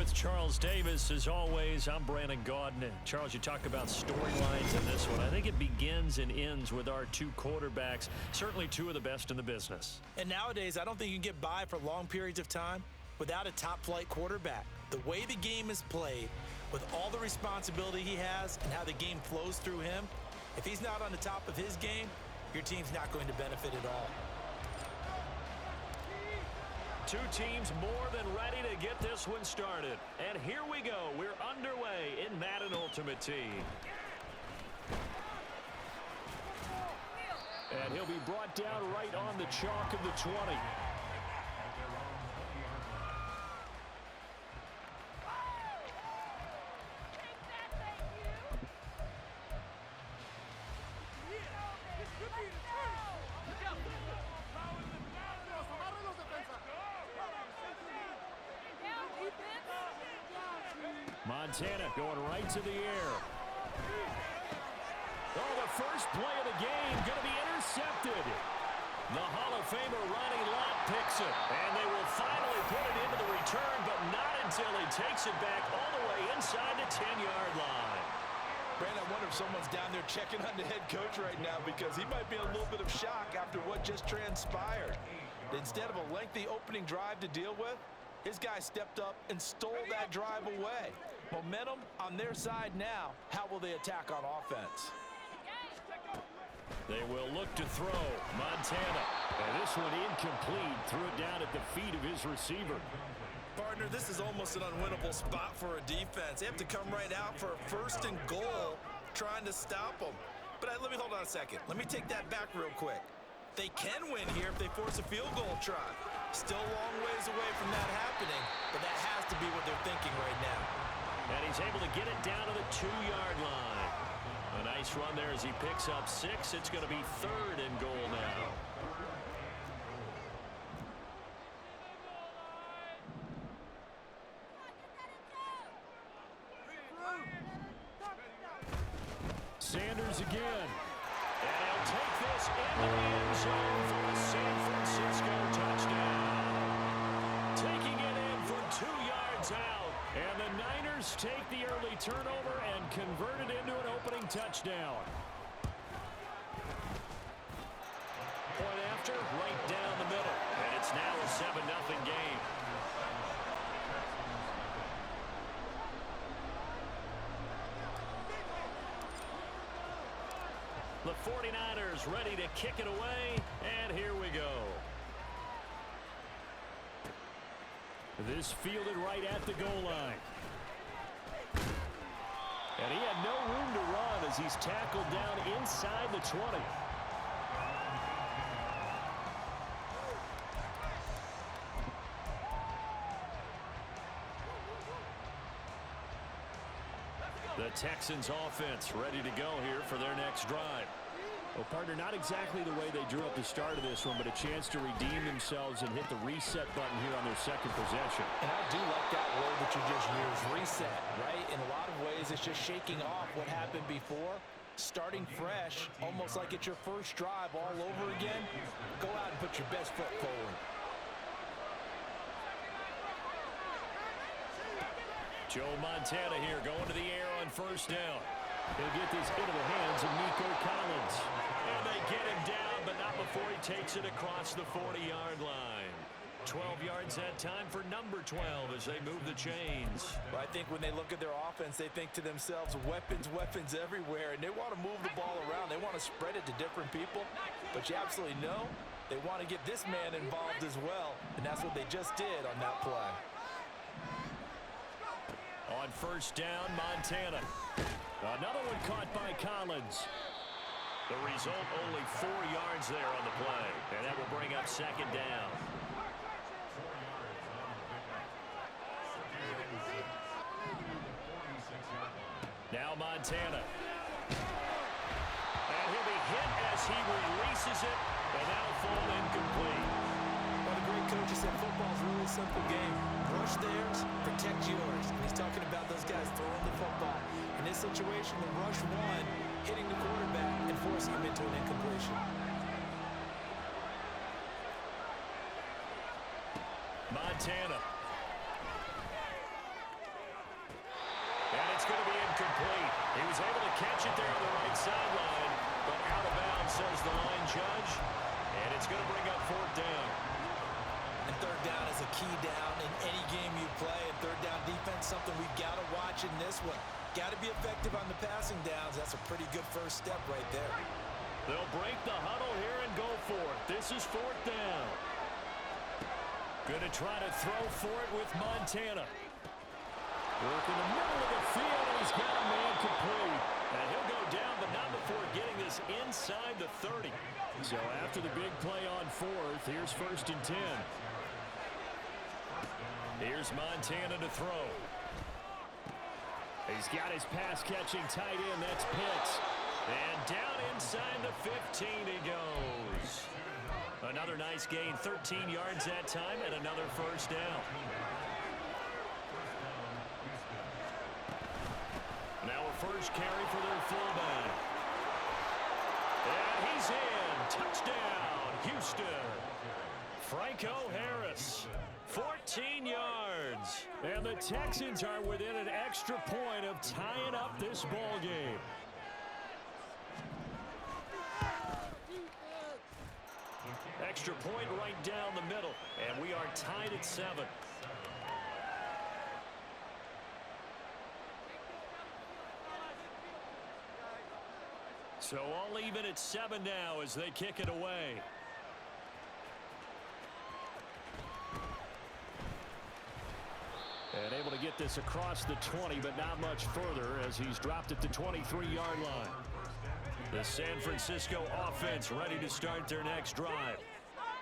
with Charles Davis. As always, I'm Brandon Gaudin. Charles, you talk about storylines in this one. I think it begins and ends with our two quarterbacks, certainly two of the best in the business. And nowadays, I don't think you can get by for long periods of time without a top-flight quarterback. The way the game is played, with all the responsibility he has and how the game flows through him, if he's not on the top of his game, your team's not going to benefit at all. Two teams more than ready to get this one started. And here we go. We're underway in Madden Ultimate Team. And he'll be brought down right on the chalk of the 20. Montana going right to the air. Oh, the first play of the game going to be intercepted. The Hall of Famer Ronnie Lott picks it, and they will finally put it into the return, but not until he takes it back all the way inside the 10-yard line. Brandon, I wonder if someone's down there checking on the head coach right now, because he might be in a little bit of shock after what just transpired. Instead of a lengthy opening drive to deal with, his guy stepped up and stole that drive away. Momentum on their side now. How will they attack on offense? They will look to throw. Montana. And this one incomplete. Threw it down at the feet of his receiver. Partner, this is almost an unwinnable spot for a defense. They have to come right out for a 1st and goal trying to stop them. But let me hold on a second. Let me take that back real quick. They can win here if they force a field goal try. Still a long ways away from that happening, but that has to be what they're thinking right now. And he's able to get it down to the 2-yard line. A nice run there as he picks up 6. It's going to be 3rd and goal now. Sanders again. And he'll take this into the end zone for a San Francisco touchdown. Taking it in from 2 yards out. And the Niners take the early turnover and convert it into an opening touchdown. Point after, right down the middle. And it's now a 7-0 game. The 49ers ready to kick it away, and here we go. This fielded right at the goal line. And he had no room to run as he's tackled down inside the 20. The Texans offense ready to go here for their next drive. Well, partner, not exactly the way they drew up the start of this one, but a chance to redeem themselves and hit the reset button here on their second possession. And I do like that word that you just used, reset, right? In a lot of ways, it's just shaking off what happened before, starting fresh, almost like it's your first drive all over again. Go out and put your best foot forward. Joe Montana here going to the air on 1st down. He'll get this into the hands of Nico Collins. And they get him down, but not before he takes it across the 40-yard line. 12 yards that time for number 12 as they move the chains. Well, I think when they look at their offense, they think to themselves, weapons, weapons everywhere, and they want to move the ball around. They want to spread it to different people, but you absolutely know they want to get this man involved as well, and that's what they just did on that play. On 1st down, Montana. Another one caught by Collins. The result, only 4 yards there on the play, and that will bring up 2nd down. Now Montana. And he'll be hit as he releases it, and that'll fall incomplete. One of the great coaches said football is a really simple game. Rush theirs, protect yours. And he's talking about those guys throwing the football. In this situation, the rush one, hitting the quarterback and forcing him into an incompletion. Montana. And it's going to be incomplete. He was able to catch it there on the right sideline, but out of bounds, says the line judge. And it's going to bring up fourth down. And third down is a key down in any game you play. And third down defense, something we've got to watch in this one. Got to be effective on the passing downs. That's a pretty good first step right there. They'll break the huddle here and go for it. This is fourth down. Going to try to throw for it with Montana. Work in the middle of the field, and he's got a man complete. And he'll go down, but not before getting this inside the 30. So after the big play on fourth, here's first and 10. Here's Montana to throw. He's got his pass-catching tight end. That's Pitts. And down inside the 15 he goes. Another nice gain, 13 yards that time, and another first down. Now a first carry for their fullback. And he's in. Touchdown, Houston. Franco Harris, 14 yards. And the Texans are within an extra point of tying up this ball game. Extra point right down the middle, and we are tied at 7. So all even at 7 now as they kick it away. And able to get this across the 20, but not much further as he's dropped at the 23-yard line. The San Francisco offense ready to start their next drive.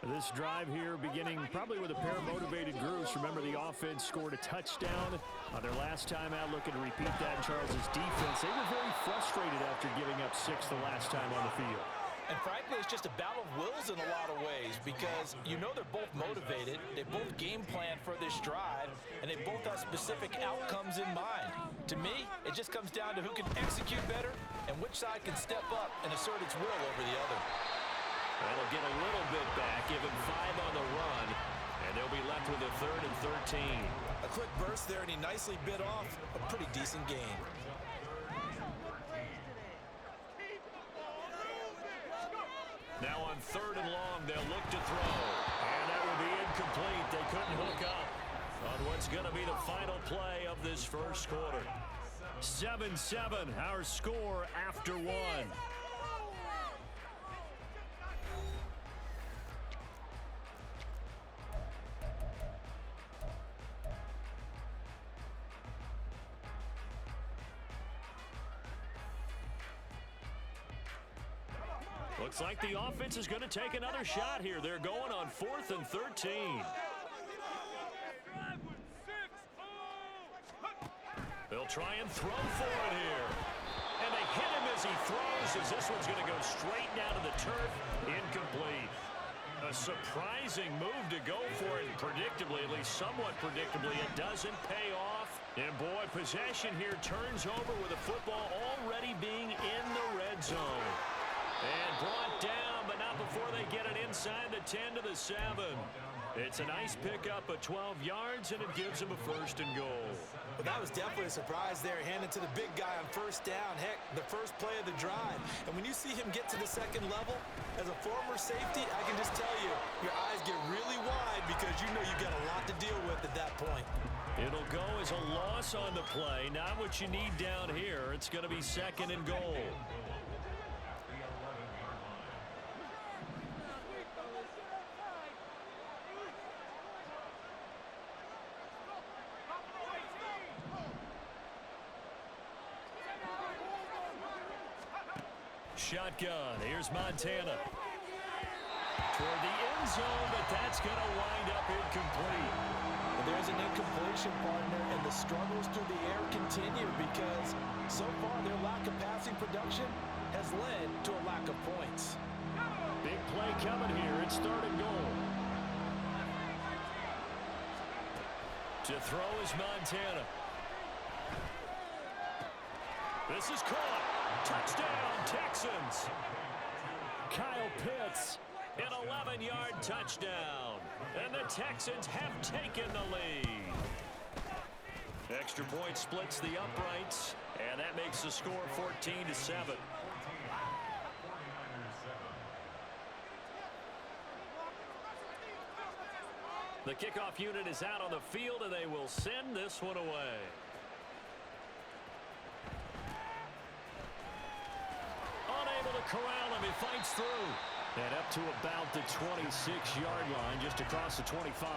This drive here beginning probably with a pair of motivated groups. Remember, the offense scored a touchdown on their last time out, looking to repeat that in Charles's defense. They were very frustrated after giving up 6 the last time on the field. And frankly, it's just a battle of wills in a lot of ways because you know they're both motivated, they both game plan for this drive, and they both have specific outcomes in mind. To me, it just comes down to who can execute better and which side can step up and assert its will over the other. That'll get a little bit back, give him 5 on the run, and they'll be left with a 3rd and 13. A quick burst there, and he nicely bit off a pretty decent gain. Now on 3rd and long, they'll look to throw. And that will be incomplete. They couldn't hook up on what's going to be the final play of this first quarter. 7-7, our score after 1. Looks like the offense is going to take another shot here. They're going on 4th and 13. They'll try and throw for it here. And they hit him as he throws, as this one's going to go straight down to the turf. Incomplete. A surprising move to go for it, and predictably, at least somewhat predictably, it doesn't pay off. And boy, possession here turns over with the football already being in the red zone. And brought down, but not before they get it inside the 10 to the 7. It's a nice pickup of 12 yards, and it gives them a 1st and goal. But that was definitely a surprise there, handed to the big guy on 1st down. Heck, the first play of the drive. And when you see him get to the 2nd level, as a former safety, I can just tell you, your eyes get really wide because you know you've got a lot to deal with at that point. It'll go as a loss on the play, not what you need down here. It's going to be 2nd and goal. Shotgun. Here's Montana. Toward the end zone, but that's going to wind up incomplete. Well, there's an incompletion, partner, and the struggles through the air continue because so far their lack of passing production has led to a lack of points. Big play coming here. It's 3rd and goal. To throw is Montana. This is caught. Touchdown, Texans. Kyle Pitts, an 11-yard touchdown. And the Texans have taken the lead. Extra point splits the uprights, and that makes the score 14-7. The kickoff unit is out on the field, and they will send this one away. Unable to corral him. He fights through. And up to about the 26-yard line, just across the 25.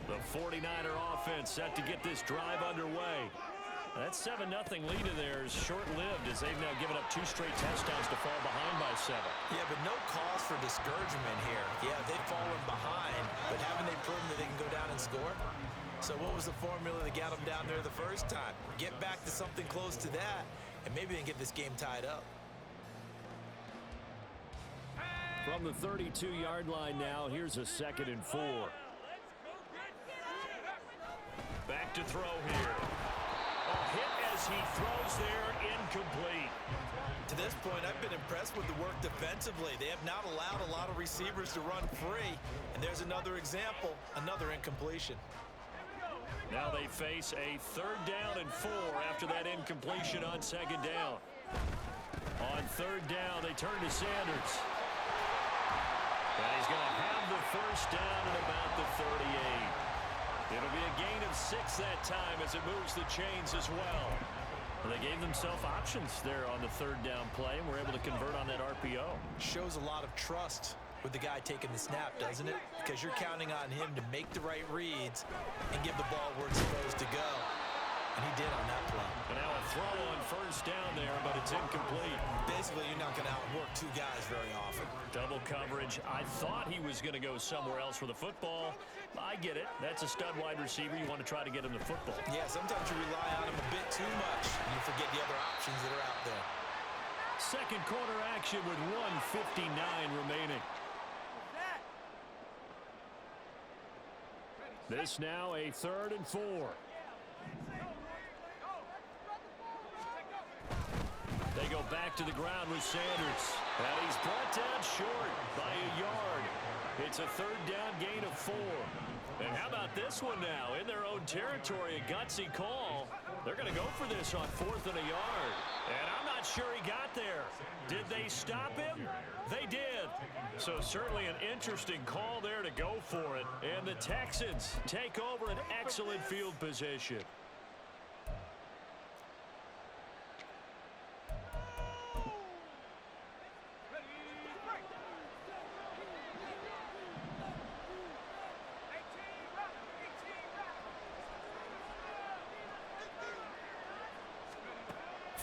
The 49er offense set to get this drive underway. That 7-0 lead of theirs short-lived as they've now given up 2 straight touchdowns to fall behind by 7. Yeah, but no cause for discouragement here. Yeah, they've fallen behind, but haven't they proven that they can go down and score? So what was the formula that got them down there the first time? Get back to something close to that, and maybe they can get this game tied up. From the 32-yard line now, here's a 2nd and 4. Back to throw here. A hit as he throws there, incomplete. To this point, I've been impressed with the work defensively. They have not allowed a lot of receivers to run free. And there's another example, another incompletion. Now they face a 3rd down and 4 after that incompletion on 2nd down. On 3rd down, they turn to Sanders. And he's going to have the 1st down at about the 38. It'll be a gain of 6 that time as it moves the chains as well. They gave themselves options there on the 3rd down play and were able to convert on that RPO. Shows a lot of trust with the guy taking the snap, doesn't it? Because you're counting on him to make the right reads and give the ball where it's supposed to go. And he did on that play. And now a throw on 1st down there, but it's incomplete. Basically, you're not going to outwork 2 guys very often. Double coverage. I thought he was going to go somewhere else for the football. I get it. That's a stud wide receiver. You want to try to get him the football. Yeah, sometimes you rely on him a bit too much, and you forget the other options that are out there. 2nd quarter action with 1:59 remaining. This now a 3rd and 4. They go back to the ground with Sanders. And he's brought down short by a yard. It's a 3rd down gain of 4. And how about this one now? In their own territory, a gutsy call. They're going to go for this on 4th and a yard. And I'm not sure he got there. Did they stop him? They did. So certainly an interesting call there to go for it. And the Texans take over an excellent field position.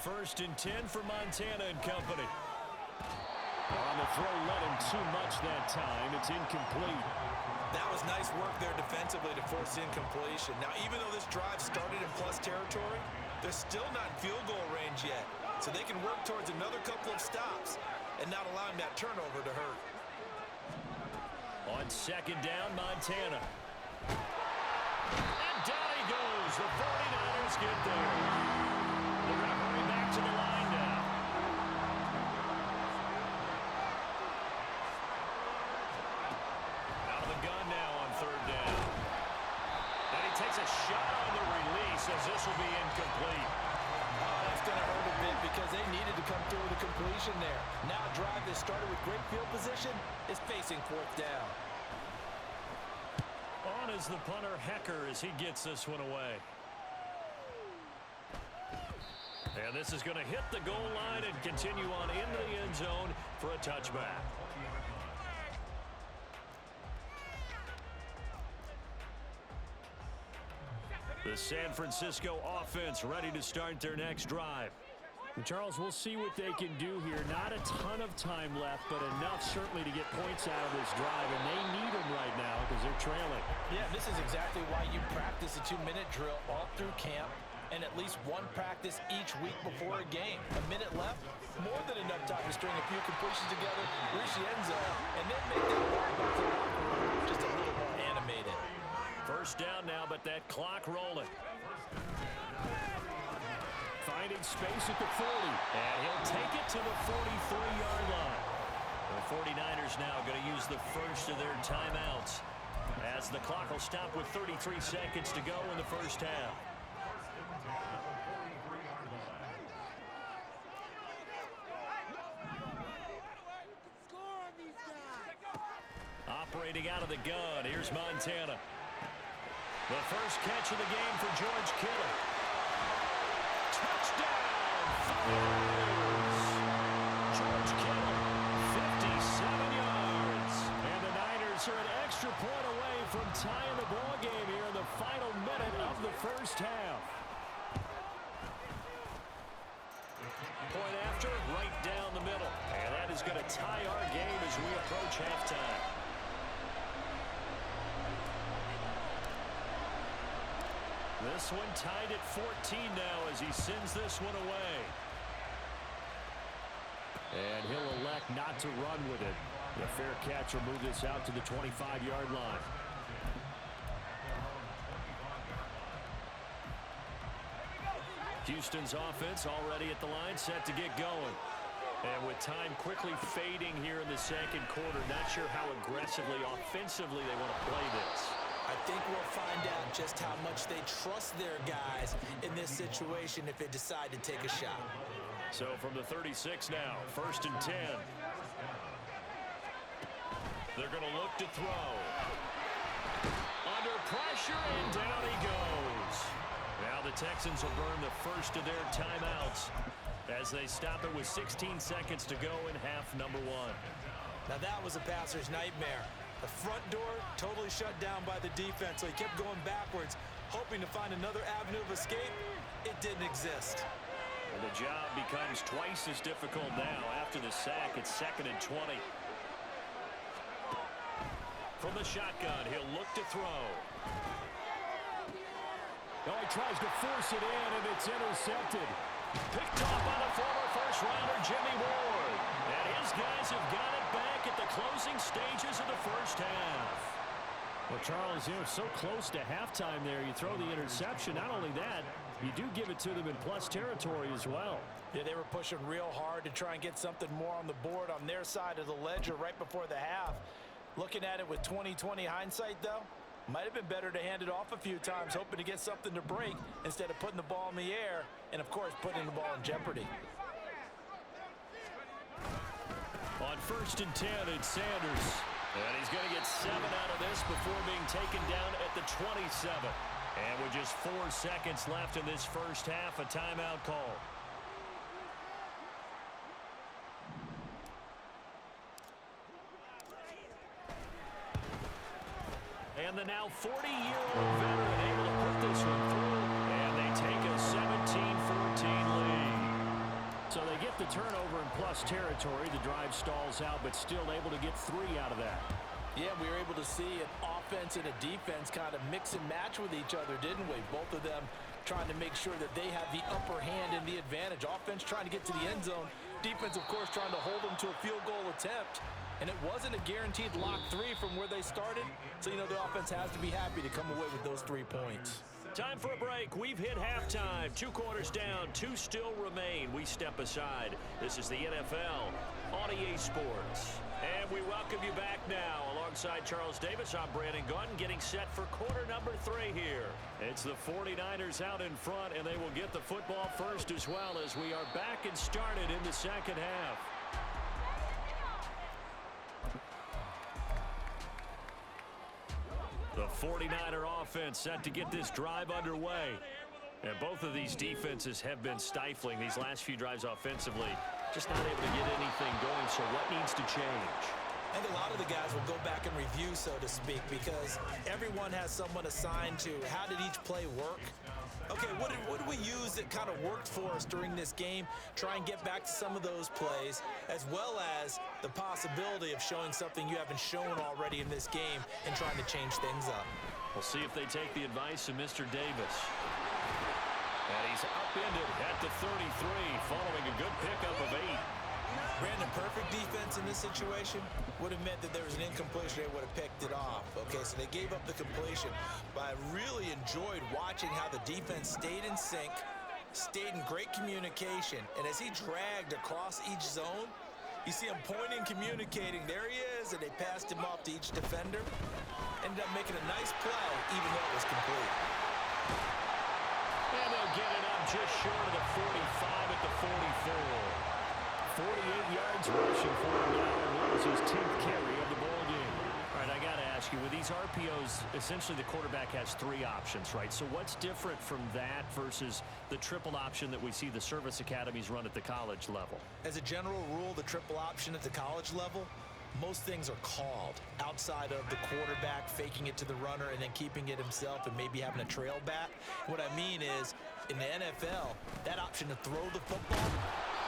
First and 10 for Montana and company. On the throw, let him too much that time. It's incomplete. That was nice work there defensively to force incompletion. Now, even though this drive started in plus territory, they're still not in field goal range yet. So they can work towards another couple of stops and not allowing that turnover to hurt. On 2nd down, Montana. And down he goes. The 49ers get there. They're going to hurry back to the line now. Out of the gun now on 3rd down. And he takes a shot on the release as this will be incomplete. Oh, that's going to hurt a bit because they needed to come through with a completion there. Now a drive that started with great field position is facing 4th down. On is the punter, Hecker, as he gets this one away. And this is going to hit the goal line and continue on into the end zone for a touchback. The San Francisco offense ready to start their next drive. And Charles, we'll see what they can do here. Not a ton of time left, but enough certainly to get points out of this drive, and they need them right now because they're trailing. Yeah, this is exactly why you practice a 2-minute drill all through camp, and at least one practice each week before a game. A minute left, more than enough time to string a few completions together, reach the end zone, and then make that walk back to the locker room just a little more animated. 1st down now, but that clock rolling. finding space at the 40. And he'll take it to the 43-yard line. The 49ers now going to use the first of their timeouts as the clock will stop with 33 seconds to go in the first half. Operating out of the gun, here's Montana. The first catch of the game for George Kittle. Touchdown! George Kittle, 57 yards. And the Niners are an extra point away from tying the ball game here in the final minute of the first half. Point after, right down the middle. And that is going to tie our game as we approach halftime. This one tied at 14 now as he sends this one away. And he'll elect not to run with it. The fair catch will move this out to the 25-yard line. Houston's offense already at the line, set to get going. And with time quickly fading here in the second quarter, not sure how aggressively, offensively they want to play this. I think we'll find out just how much they trust their guys in this situation if they decide to take a shot. So from the 36 now, 1st and 10. They're going to look to throw. Under pressure, and down he goes. Now the Texans will burn the first of their timeouts as they stop it with 16 seconds to go in half number 1. Now that was a passer's nightmare. The front door totally shut down by the defense, so he kept going backwards, hoping to find another avenue of escape. It didn't exist. And the job becomes twice as difficult now after the sack. It's 2nd and 20. From the shotgun, he'll look to throw. Oh, he tries to force it in, and it's intercepted. Picked off by the former first-rounder Jimmy Ward. And his guys have got it back at the closing stages of the first half. Well, Charles, you know, so close to halftime there. You throw the interception. Not only that, you do give it to them in plus territory as well. Yeah, they were pushing real hard to try and get something more on the board on their side of the ledger right before the half. Looking at it with 20/20 hindsight, though, might have been better to hand it off a few times, hoping to get something to break instead of putting the ball in the air and, of course, putting the ball in jeopardy. On 1st and 10, it's Sanders. And he's going to get 7 out of this before being taken down at the 27. And with just 4 seconds left in this first half, a timeout call. And the now 40-year-old veteran able to put this one through. And they take a 17-14 lead. So they get the turnover in plus territory. The drive stalls out, but still able to get 3 out of that. Yeah, we were able to see an offense and a defense kind of mix and match with each other, didn't we? Both of them trying to make sure that they have the upper hand and the advantage. Offense trying to get to the end zone. Defense, of course, trying to hold them to a field goal attempt. And it wasn't a guaranteed lock 3 from where they started. So, you know, the offense has to be happy to come away with those 3 points. Time for a break. We've hit halftime. 2 quarters down. 2 still remain. We step aside. This is the NFL on EA Sports. And we welcome you back now. Alongside Charles Davis, I'm Brandon Gaunt, getting set for quarter number 3 here. It's the 49ers out in front, and they will get the football first as well as we are back and started in the second half. The 49er offense set to get this drive underway. And both of these defenses have been stifling these last few drives offensively. Just not able to get anything going, so what needs to change? I think a lot of the guys will go back and review, so to speak, because everyone has someone assigned to how did each play work. Okay, what did we use that kind of worked for us during this game? Try and get back to some of those plays, as well as the possibility of showing something you haven't shown already in this game and trying to change things up. We'll see if they take the advice of Mr. Davis. And he's upended at the 33, following a good pickup of 8. Brandon, perfect defense in this situation would have meant that there was an incompletion. They would have picked it off. Okay, so they gave up the completion. But I really enjoyed watching how the defense stayed in sync, Stayed in great communication, and as he dragged across each zone, you see him pointing, communicating. There he is, and they passed him off to each defender. Ended up making a nice play, even though it was complete. And they'll get it up just short of the 45 at the 44. 48 yards rushing for him now, and that was his 10th carry of the ball game. All right, I got to ask you, with these RPOs, essentially the quarterback has 3 options, right? So what's different from that versus the triple option that we see the service academies run at the college level? As a general rule, the triple option at the college level, most things are called outside of the quarterback faking it to the runner and then keeping it himself and maybe having a trail back. What I mean is, in the NFL, that option to throw the football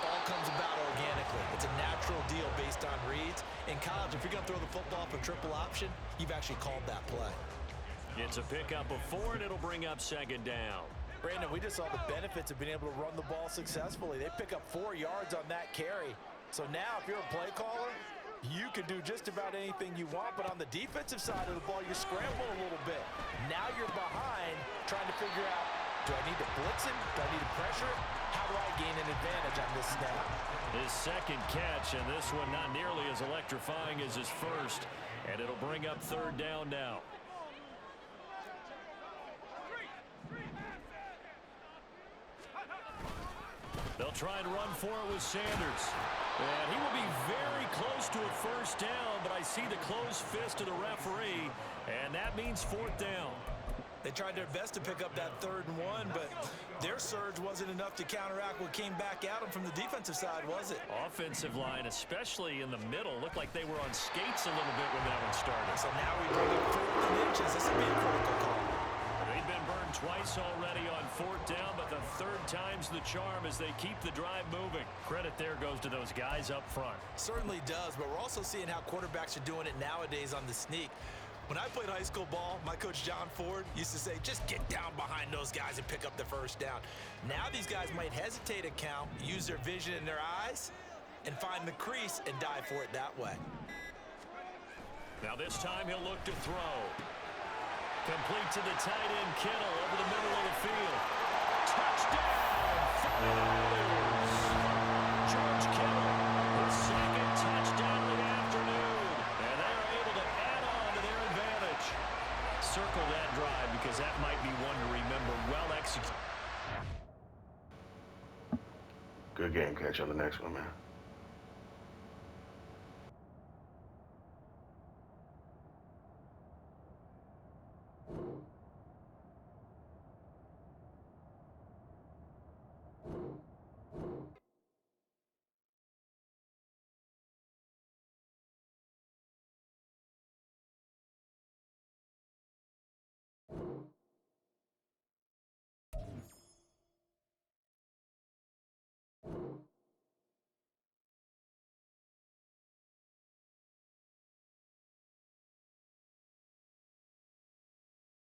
all comes about organically. It's a natural deal based on reads. In college, if you're going to throw the football for triple option, you've actually called that play. It's a pickup of 4, and it'll bring up 2nd down. Brandon, we just saw the benefits of being able to run the ball successfully. They pick up 4 yards on that carry. So now, if you're a play caller, you can do just about anything you want, but on the defensive side of the ball, you're scrambling a little bit. Now you're behind, trying to figure out, do I need to blitz him? Do I need to pressure him? How do I gain an advantage on this snap? His 2nd catch, and this one not nearly as electrifying as his first, and it'll bring up 3rd down now. They'll try and run for it with Sanders. And he will be very close to a 1st down, but I see the closed fist of the referee, and that means 4th down. They tried their best to pick up that 3rd and 1, but their surge wasn't enough to counteract what came back at them from the defensive side, was it? Offensive line, especially in the middle, looked like they were on skates a little bit when that one started. So now we bring up 4th and inches. This would be a critical call. They've been burned twice already on 4th down, but the 3rd time's the charm as they keep the drive moving. Credit there goes to those guys up front. Certainly does, but we're also seeing how quarterbacks are doing it nowadays on the sneak. When I played high school ball, my coach John Ford used to say, just get down behind those guys and pick up the 1st down. Now these guys might hesitate a count, use their vision in their eyes, and find the crease and dive for it that way. Now this time he'll look to throw. Complete to the tight end, Kittle, over the middle of the field. Touchdown! George Kittle, his 2nd touchdown of the afternoon. And they are able to add on to their advantage. Circle that drive because that might be one to remember. Well executed. Good game. Catch you on the next one, man.